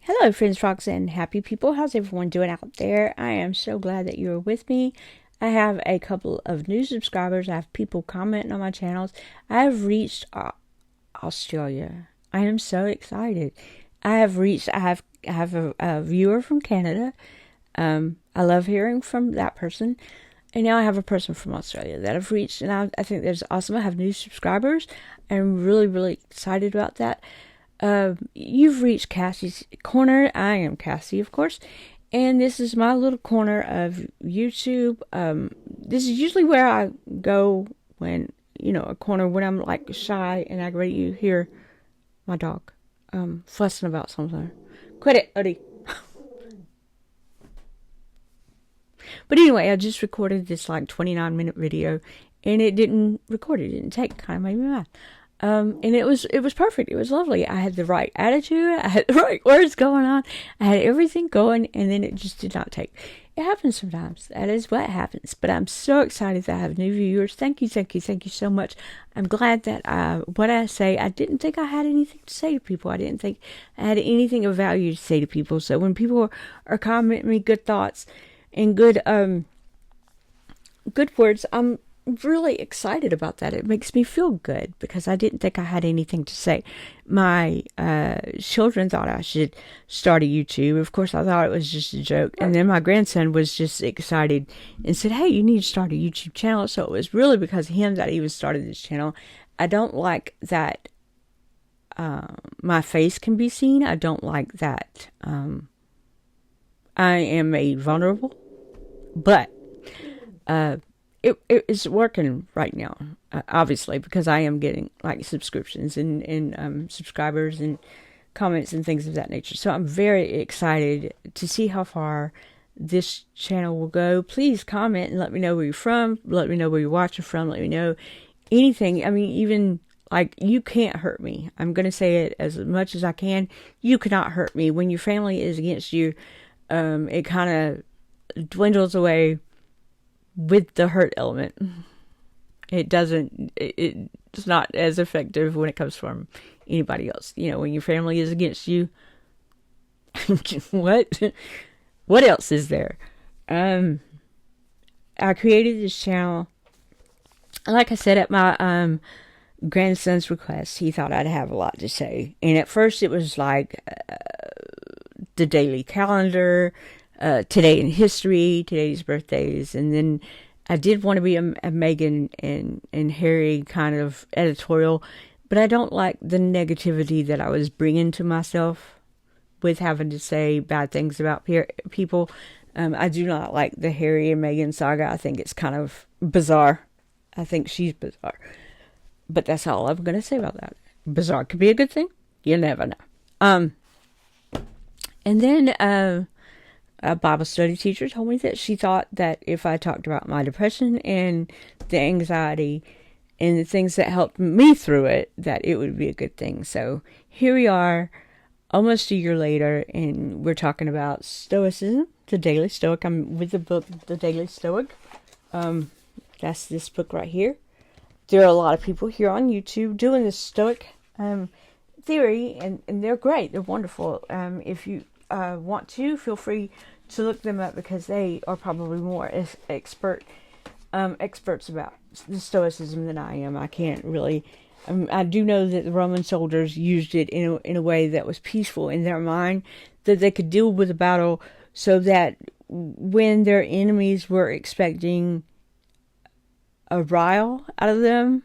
Hello, friends, frogs, and happy people. How's everyone doing out there? I am so glad that you're with me. I have a couple of new subscribers. I have people commenting on my channels. I have reached Australia. I am so excited. I have a viewer from Canada. I love hearing from that person. And now I have a person from Australia that I've reached, and I think that's awesome. I have new subscribers. I'm really, really excited about that. You've reached Cassie's Corner. I am Cassie, of course, and this is my little corner of YouTube. This is usually where I go when, a corner when I'm like shy and aggravated. You hear my dog, fussing about something. Quit it, Uddy. But anyway, I just recorded this like 29-minute video, and it didn't record. It didn't take. Kind of made me mad. And it was perfect. It was lovely. I had the right attitude. I had the right words going on. I had everything going, and then it just did not take. It happens sometimes. That is what happens. But I'm so excited that I have new viewers. Thank you so much. I'm glad that what I say, I didn't think I had anything to say to people. I didn't think I had anything of value to say to people. So when people are commenting me good thoughts and good words, I'm really excited about that. It makes me feel good because I didn't think I had anything to say. My children thought I should start a YouTube. Of course, I thought it was just a joke. And then my grandson was just excited and said, "Hey, you need to start a YouTube channel." So it was really because of him that he was started this channel. I don't like that my face can be seen. I don't like that I am made vulnerable. But it is working right now, obviously, because I am getting like subscriptions and subscribers and comments and things of that nature. So I'm very excited to see how far this channel will go. Please comment and let me know where you're from. Let me know where you're watching from. Let me know anything. I mean, even like, you can't hurt me. I'm going to say it as much as I can. You cannot hurt me. When your family is against you, it kind of dwindles away with the hurt element. It's not as effective when it comes from anybody else. When your family is against you, what else is there? I created this channel, like I said, at my grandson's request. He thought I'd have a lot to say, and at first it was like the daily calendar, today in history, today's birthdays, and then I did want to be a Meghan and Harry kind of editorial, but I don't like the negativity that I was bringing to myself with having to say bad things about people. I do not like the Harry and Meghan saga. I think it's kind of bizarre. I think she's bizarre. But that's all I'm going to say about that. Bizarre could be a good thing. You never know. And then a Bible study teacher told me that she thought that if I talked about my depression and the anxiety and the things that helped me through it, that it would be a good thing. So here we are, almost a year later, and we're talking about Stoicism, the Daily Stoic. I'm with the book, The Daily Stoic. That's this book right here. There are a lot of people here on YouTube doing this Stoic theory, and they're great. They're wonderful. If you want to, feel free to look them up, because they are probably more experts about the Stoicism than I am. I can't really. I do know that the Roman soldiers used it in a way that was peaceful in their mind, that they could deal with the battle, so that when their enemies were expecting a rile out of them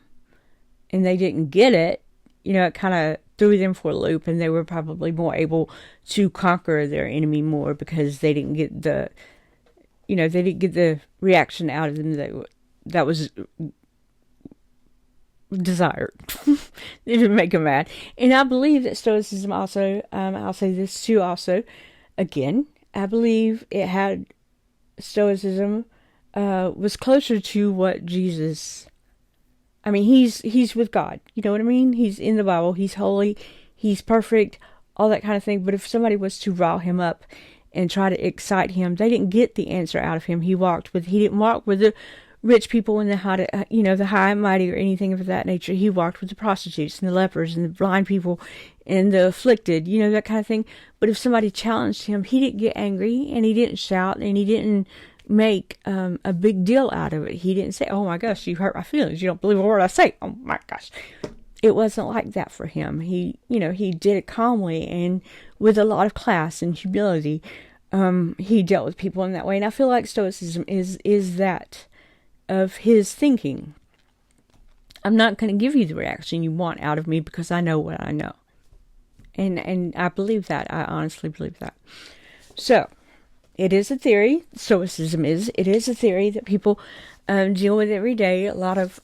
and they didn't get it, it kind of threw them for a loop, and they were probably more able to conquer their enemy more, because they didn't get the reaction out of them that was desired. It didn't make them mad. And I believe that Stoicism also, I'll say this too also, again, I believe it had Stoicism was closer to what Jesus. I mean, he's with God. You know what I mean? He's in the Bible. He's holy. He's perfect. All that kind of thing. But if somebody was to rile him up and try to excite him, they didn't get the answer out of him. He didn't walk with the rich people and the high and mighty or anything of that nature. He walked with the prostitutes and the lepers and the blind people and the afflicted, that kind of thing. But if somebody challenged him, he didn't get angry and he didn't shout and he didn't make a big deal out of it. He didn't say, "Oh my gosh, you hurt my feelings. You don't believe a word I say. Oh my gosh." It wasn't like that for him. He did it calmly and with a lot of class and humility. He dealt with people in that way. And I feel like Stoicism is that of his thinking. I'm not going to give you the reaction you want out of me because I know what I know. And I believe that. I honestly believe that. So, it is a theory. Stoicism is. It is a theory that people deal with every day. A lot of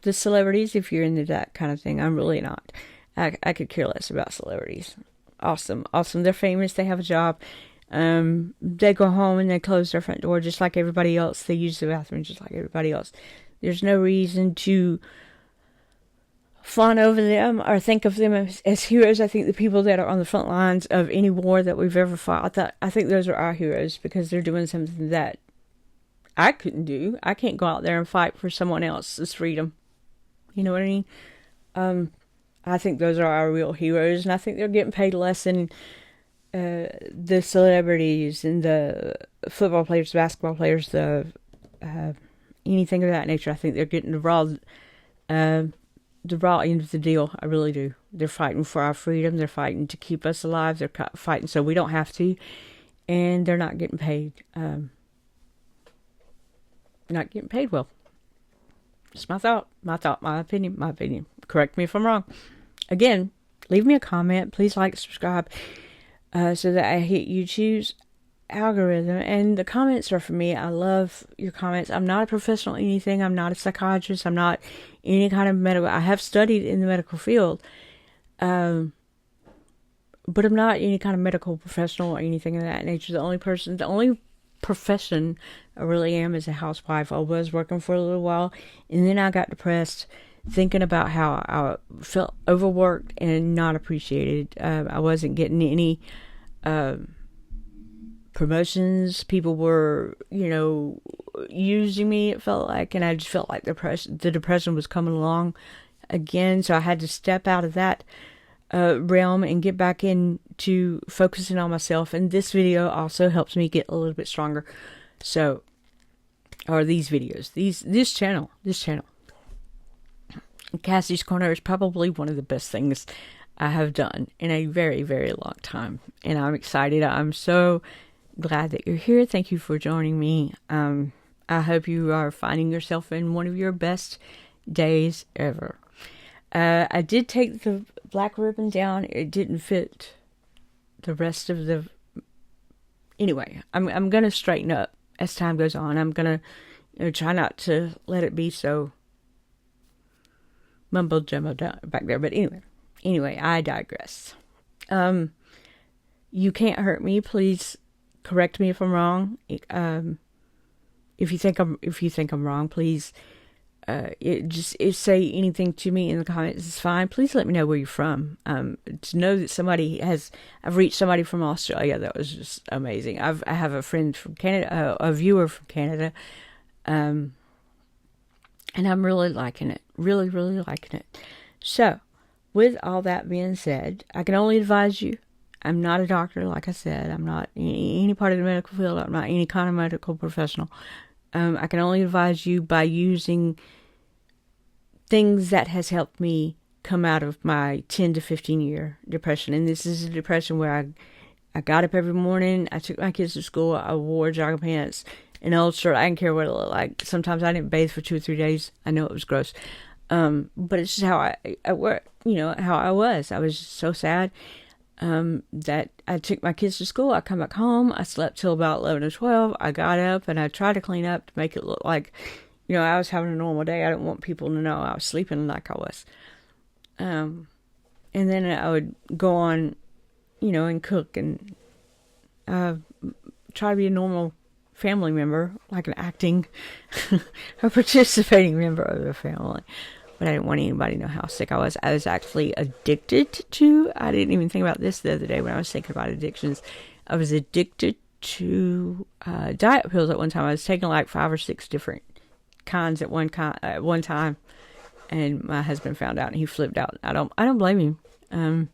the celebrities, if you're into that kind of thing, I'm really not. I could care less about celebrities. Awesome. They're famous. They have a job. They go home and they close their front door just like everybody else. They use the bathroom just like everybody else. There's no reason to fawn over them or think of them as heroes. I think the people that are on the front lines of any war that we've ever fought, I think those are our heroes because they're doing something that I couldn't do. I can't go out there and fight for someone else's freedom. You know what I mean? I think those are our real heroes, and I think they're getting paid less than the celebrities and the football players, basketball players, the anything of that nature. I think they're getting the raw end of the deal. I really do. They're fighting for our freedom. They're fighting to keep us alive. They're fighting so we don't have to, and they're not getting paid. Not getting paid well. It's my thought, my opinion. Correct me if I'm wrong. Again, leave me a comment. Please like, subscribe, so that I hit YouTube's algorithm. And the comments are for me. I love your comments. I'm not a professional at anything. I'm not a psychiatrist. I'm not any kind of medical. I have studied in the medical field, but I'm not any kind of medical professional or anything of that nature. The only profession I really am is a housewife. I was working for a little while, and then I got depressed thinking about how I felt overworked and not appreciated. I wasn't getting any promotions. People were, using me, it felt like, and I just felt like the depression was coming along again. So I had to step out of that realm and get back into focusing on myself. And this video also helps me get a little bit stronger. So, or these videos, this channel, Cassie's Corner is probably one of the best things I have done in a very, very long time. And I'm excited. I'm so glad that you're here. Thank you for joining me. I hope you are finding yourself in one of your best days ever. I did take the black ribbon down. It didn't fit the rest of the... Anyway, I'm going to straighten up as time goes on. I'm going to try not to let it be so mumbo jumbo back there. But anyway, I digress. You can't hurt me. Please correct me if I'm wrong. If you think I'm wrong, please say anything to me in the comments. It's fine. Please let me know where you're from. To know that I've reached somebody from Australia, that was just amazing. I have a friend from Canada, a viewer from Canada, and I'm really liking it. Really, really liking it. So, with all that being said, I can only advise you. I'm not a doctor, like I said. I'm not any part of the medical field. I'm not any kind of medical professional. I can only advise you by using things that has helped me come out of my 10 to 15 year depression. And this is a depression where I got up every morning. I took my kids to school. I wore jogging pants, an old shirt. I didn't care what it looked like. Sometimes I didn't bathe for 2 or 3 days. I know it was gross. But it's just how I was. I was just so sad. That I took my kids to school. I come back home. I slept till about 11 or 12. I got up and I tried to clean up to make it look like, I was having a normal day. I didn't want people to know I was sleeping like I was. And then I would go on, and cook and try to be a normal family member, like an acting or participating member of the family. But I didn't want anybody to know how sick I was. I was actually addicted to, I didn't even think about this the other day when I was thinking about addictions. I was addicted diet pills at one time. I was taking like 5 or 6 different kinds at one time, and my husband found out and he flipped out. I don't blame him.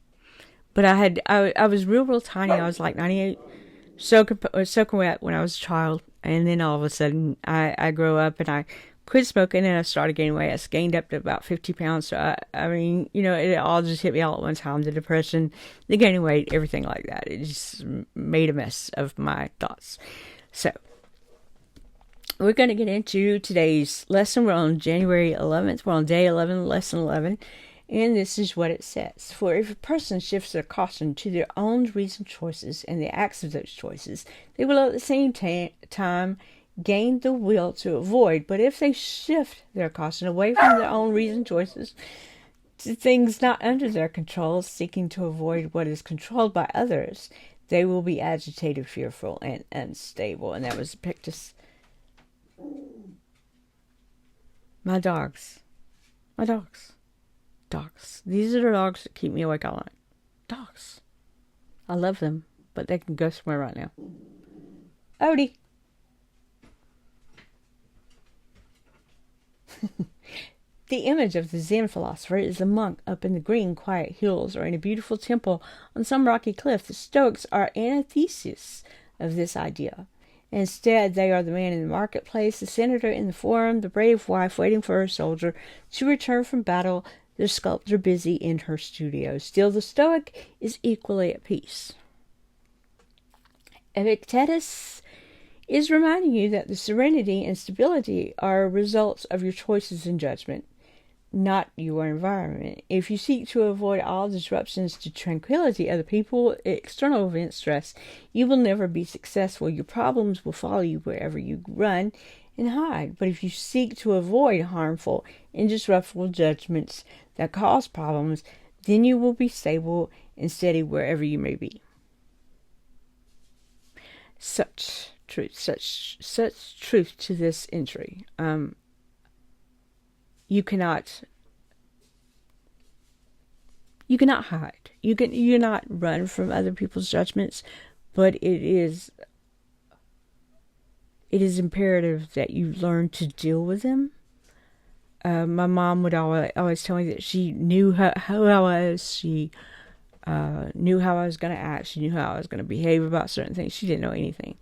But I was real tiny. I was like 98, soaking wet when I was a child, and then all of a sudden I grew up and I quit smoking and I started gaining weight. I gained up to about 50 pounds. So I mean, it all just hit me all at one time. The depression, the gaining weight, everything like that. It just made a mess of my thoughts. So we're going to get into today's lesson. We're on January 11th. We're on day 11, lesson 11. And this is what it says. For if a person shifts their caution to their own reasoned choices and the acts of those choices, they will at the same time gain the will to avoid. But if they shift their caution away from their own reasoned choices to things not under their control, seeking to avoid what is controlled by others, they will be agitated, fearful, and unstable. And that was Epictetus. My dogs. These are the dogs that keep me awake all night. Dogs. I love them, but they can go somewhere right now. Odie. The image of the Zen philosopher is a monk up in the green, quiet hills or in a beautiful temple on some rocky cliff. The Stoics are antithesis of this idea. Instead, they are the man in the marketplace, the senator in the forum, the brave wife waiting for her soldier to return from battle, the sculptor busy in her studio. Still, the Stoic is equally at peace. Epictetus is reminding you that the serenity and stability are results of your choices and judgment, not your environment. If you seek to avoid all disruptions to tranquility, other people, external event, stress, you will never be successful. Your problems will follow you wherever you run and hide. But if you seek to avoid harmful and disruptive judgments that cause problems, then you will be stable and steady wherever you may be. Such truth to this entry. You cannot hide. You cannot run from other people's judgments, but it is imperative that you learn to deal with them. My mom would always tell me that she knew who I was. She knew how I was going to act. She knew how I was going to behave about certain things. She didn't know anything.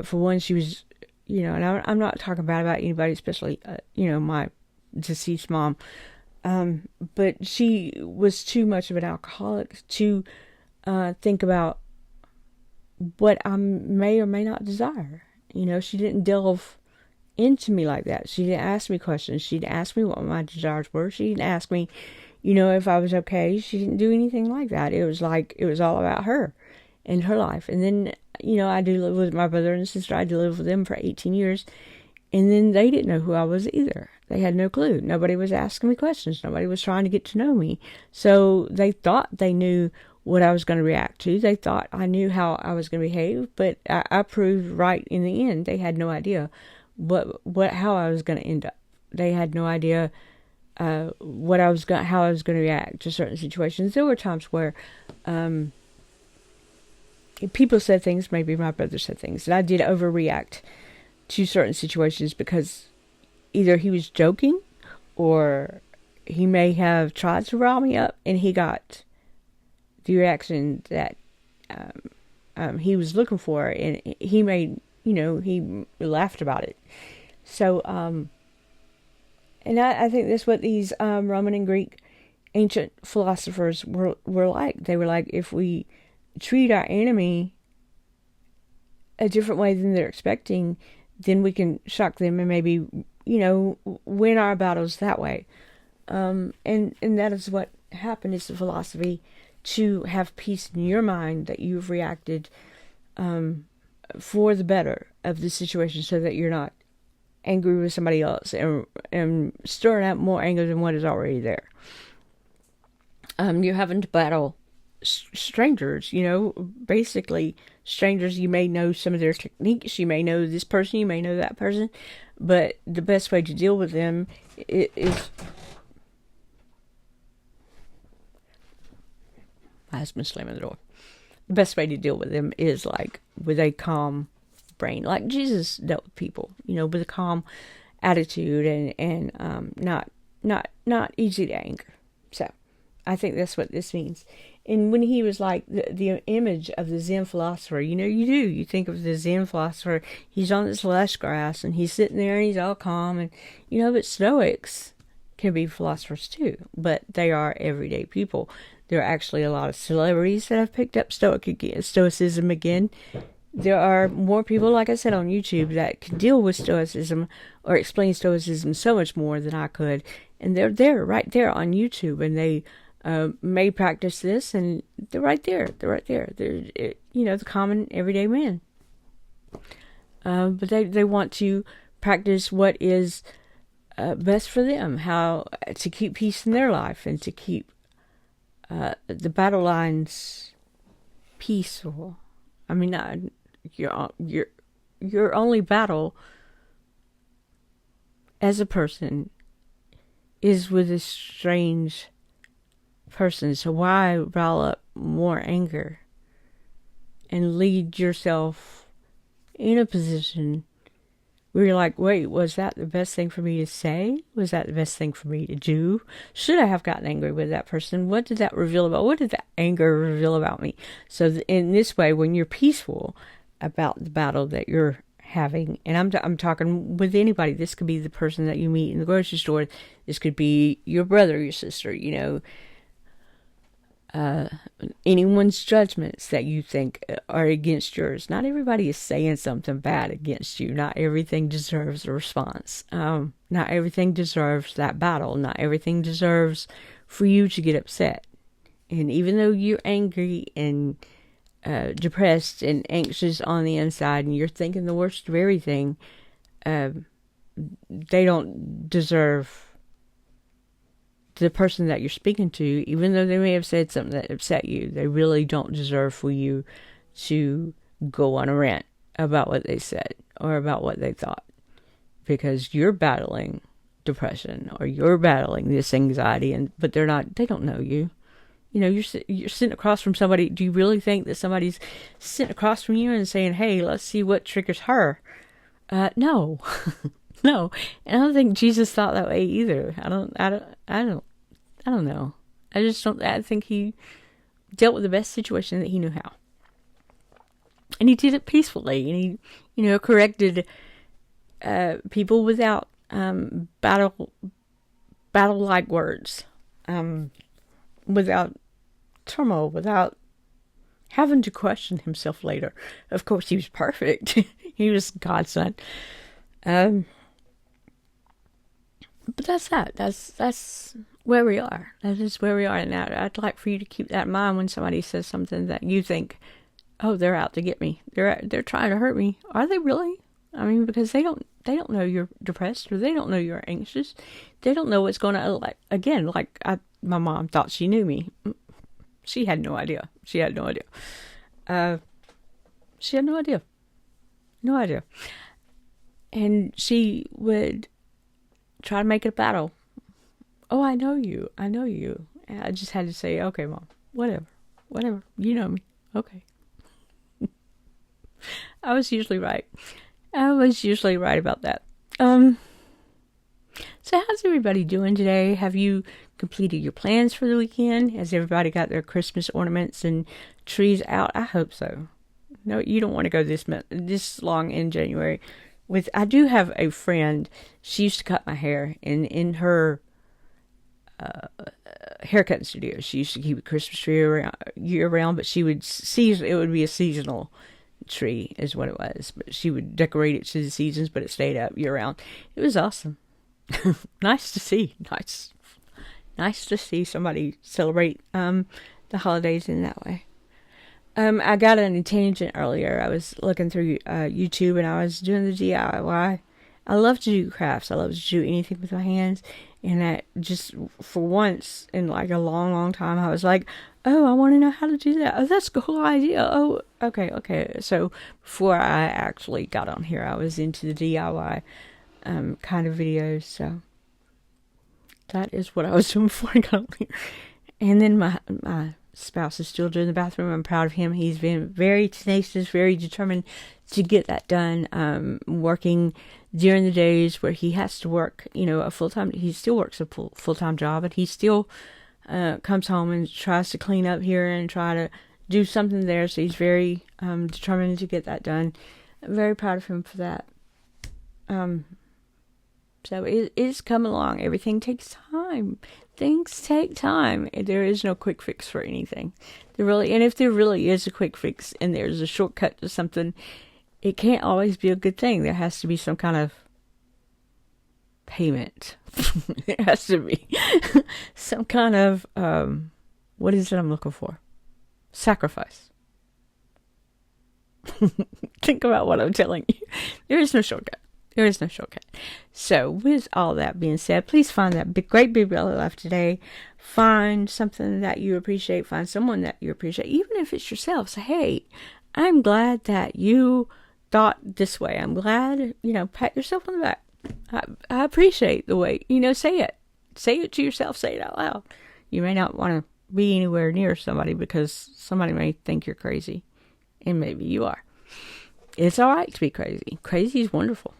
For one, she was, and I'm not talking bad about anybody, especially, my deceased mom. But she was too much of an alcoholic to think about what I may or may not desire. She didn't delve into me like that. She didn't ask me questions. She didn't ask me what my desires were. She didn't ask me, if I was okay. She didn't do anything like that. It was all about her and her life. And then, I do live with my brother and sister. I did live with them for 18 years. And then they didn't know who I was either. They had no clue. Nobody was asking me questions. Nobody was trying to get to know me. So they thought they knew what I was going to react to. They thought I knew how I was going to behave, but I proved right in the end. They had no idea how I was going to end up. They had no idea how I was going to react to certain situations. There were times where people said things, maybe my brother said things, and I did overreact to certain situations because either he was joking or he may have tried to rile me up and he got the reaction that he was looking for, and he made, he laughed about it. So, and I think that's what these Roman and Greek ancient philosophers were like. They were like, if we treat our enemy a different way than they're expecting, then we can shock them and maybe, win our battles that way. And that is what happened. It's the philosophy to have peace in your mind that you've reacted for the better of the situation, so that you're not angry with somebody else and stirring up more anger than what is already there. You're having to battle strangers, basically strangers. You may know some of their techniques, you may know this person, you may know that person, but the best way to deal with them is... My husband's slamming the door. the best way to deal with them is like with a calm brain, like Jesus dealt with people, with a calm attitude and not easy to anger. So I think that's what this means. And when he was like the image of the Zen philosopher, you think of the Zen philosopher, he's on this lush grass and he's sitting there and he's all calm, and but Stoics can be philosophers too, but they are everyday people. There are actually a lot of celebrities that have picked up Stoicism again. There are more people, like I said, on YouTube that can deal with Stoicism or explain Stoicism so much more than I could. And they're there, right there on YouTube, and they may practice this, and they're right there. They're the common everyday man. But they want to practice what is best for them, how to keep peace in their life and to keep the battle lines peaceful. I mean, your only battle as a person is with a strange person. So why rile up more anger and lead yourself in a position where you're like, wait, was that the best thing for me to say? Was that the best thing for me to do? Should I have gotten angry with that person? What did that reveal about? What did that anger reveal about me? So in this way, when you're peaceful about the battle that you're having, and I'm talking with anybody. This could be the person that you meet in the grocery store. This could be your brother, your sister, anyone's judgments that you think are against yours. Not everybody is saying something bad against you. Not everything deserves a response. Not everything deserves that battle. Not everything deserves for you to get upset. And even though you're angry and depressed and anxious on the inside, and you're thinking the worst of everything, they don't deserve the person that you're speaking to, even though they may have said something that upset you. They really don't deserve for you to go on a rant about what they said or about what they thought, because you're battling depression or you're battling this anxiety, but they don't know you. You're sitting across from somebody. Do you really think that somebody's sitting across from you and saying, hey, let's see what triggers her? No. No, and I don't think Jesus thought that way either. I don't know. I just don't. I think he dealt with the best situation that he knew how, and he did it peacefully. And he, corrected people without battle-like words, without turmoil, without having to question himself later. Of course, he was perfect. He was God's son. But that's that. That's where we are. That is where we are. And I'd like for you to keep that in mind when somebody says something that you think, oh, they're out to get me. They're trying to hurt me. Are they really? I mean, because they don't know you're depressed, or they don't know you're anxious. They don't know what's going on. My mom thought she knew me. She had no idea. She had no idea. No idea. And she would try to make it a battle. Oh, I know you. And I just had to say, okay, Mom, whatever. You know me. Okay. I was usually right. About that. So how's everybody doing today? Have you completed your plans for the weekend? Has everybody got their Christmas ornaments and trees out? I hope so. No, you don't want to go this long in January. I do have a friend. She used to cut my hair, and in her haircut studio, she used to keep a Christmas tree year round, but she would it would be a seasonal tree is what it was. But she would decorate it to the seasons, but it stayed up year round. It was awesome. Nice to see. Nice to see somebody celebrate the holidays in that way. I got on a tangent earlier. I was looking through YouTube, and I was doing the DIY. I love to do crafts. I love to do anything with my hands. And I just, for once in like a long, long time, I was like, oh, I want to know how to do that. Oh, that's a cool idea. Oh, okay. So before I actually got on here, I was into the DIY kind of videos. So that is what I was doing before I got on here. And then my spouse is still doing the bathroom. I'm proud of him. He's been very tenacious, very determined to get that done. Working during the days where he has to work, a full-time, he still works a full-time job, but he still comes home and tries to clean up here and try to do something there. So he's very determined to get that done. I'm very proud of him for that. So it's coming along. Everything takes time. Things take time. There is no quick fix for anything. And if there really is a quick fix and there's a shortcut to something, it can't always be a good thing. There has to be some kind of payment. There has to be some kind of, what is it I'm looking for? Sacrifice. Think about what I'm telling you. There is no shortcut. There is no shortcut. So, with all that being said, please find that great big belly laugh today. Find something that you appreciate. Find someone that you appreciate. Even if it's yourself. Say, hey, I'm glad that you thought this way. I'm glad, pat yourself on the back. I appreciate the way, say it. Say it to yourself. Say it out loud. You may not want to be anywhere near somebody because somebody may think you're crazy. And maybe you are. It's all right to be crazy. Crazy is wonderful.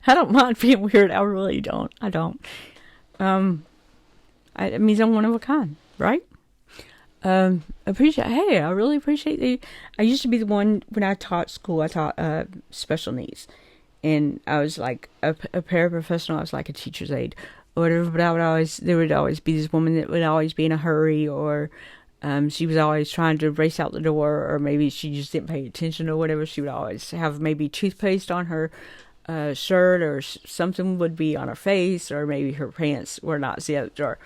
I don't mind being weird. I really don't. I don't. It means I'm one of a kind, right? I really appreciate I used to be the one when I taught school. I taught special needs, and I was like a paraprofessional. I was like a teacher's aide or whatever. But there would always be this woman that would always be in a hurry, or she was always trying to race out the door, or maybe she just didn't pay attention or whatever. She would always have maybe toothpaste on her shirt, or something would be on her face, or maybe her pants were not zipped, or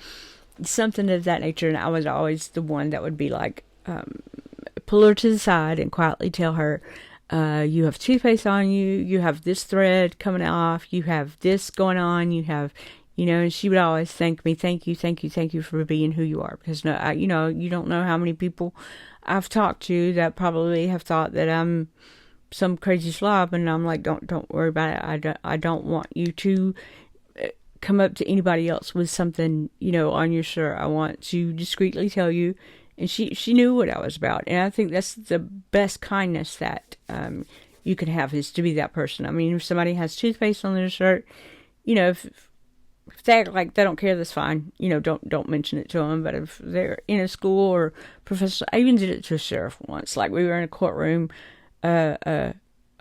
something of that nature. And I was always the one that would be like, pull her to the side and quietly tell her, you have toothpaste on you, you have this thread coming off, you have this going on, you have, and she would always thank me, thank you for being who you are. Because, you don't know how many people I've talked to that probably have thought that I'm some crazy slob, and I'm like, don't worry about it. I don't want you to come up to anybody else with something, on your shirt. I want to discreetly tell you. And she knew what I was about. And I think that's the best kindness that you can have, is to be that person. I mean, if somebody has toothpaste on their shirt, if they act like they don't care, that's fine. Don't mention it to them. But if they're in a school or professional, I even did it to a sheriff once. Like, we were in a courtroom, a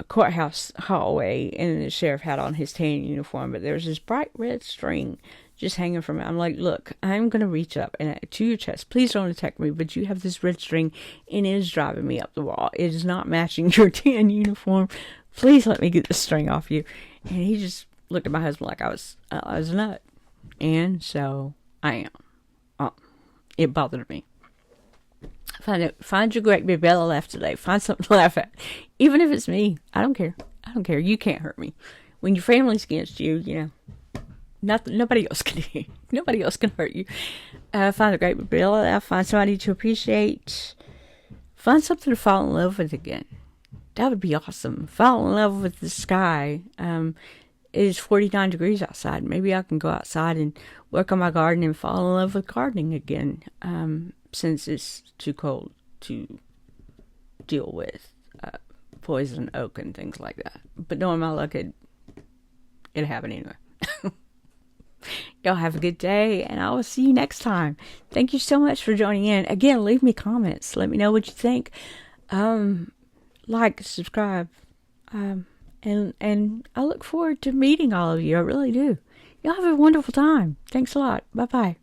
courthouse hallway, and the sheriff had on his tan uniform, but there was this bright red string just hanging from it. I'm like, look, I'm going to reach up and to your chest. Please don't attack me, but you have this red string and it is driving me up the wall. It is not matching your tan uniform. Please let me get this string off you. And he just looked at my husband like I was a nut. And so I am. It bothered me. Find your great big belly laugh today. Find something to laugh at. Even if it's me. I don't care. You can't hurt me. When your family's against you, nobody else can. Nobody else can hurt you. Find a great big belly laugh. Find somebody to appreciate. Find something to fall in love with again. That would be awesome. Fall in love with the sky. It is 49 degrees outside. Maybe I can go outside and work on my garden and fall in love with gardening again. Since it's too cold to deal with poison oak and things like that. But knowing my luck, it happened anyway. Y'all have a good day, and I will see you next time. Thank you so much for joining in. Again, leave me comments. Let me know what you think. Like, subscribe. And I look forward to meeting all of you. I really do. Y'all have a wonderful time. Thanks a lot. Bye-bye.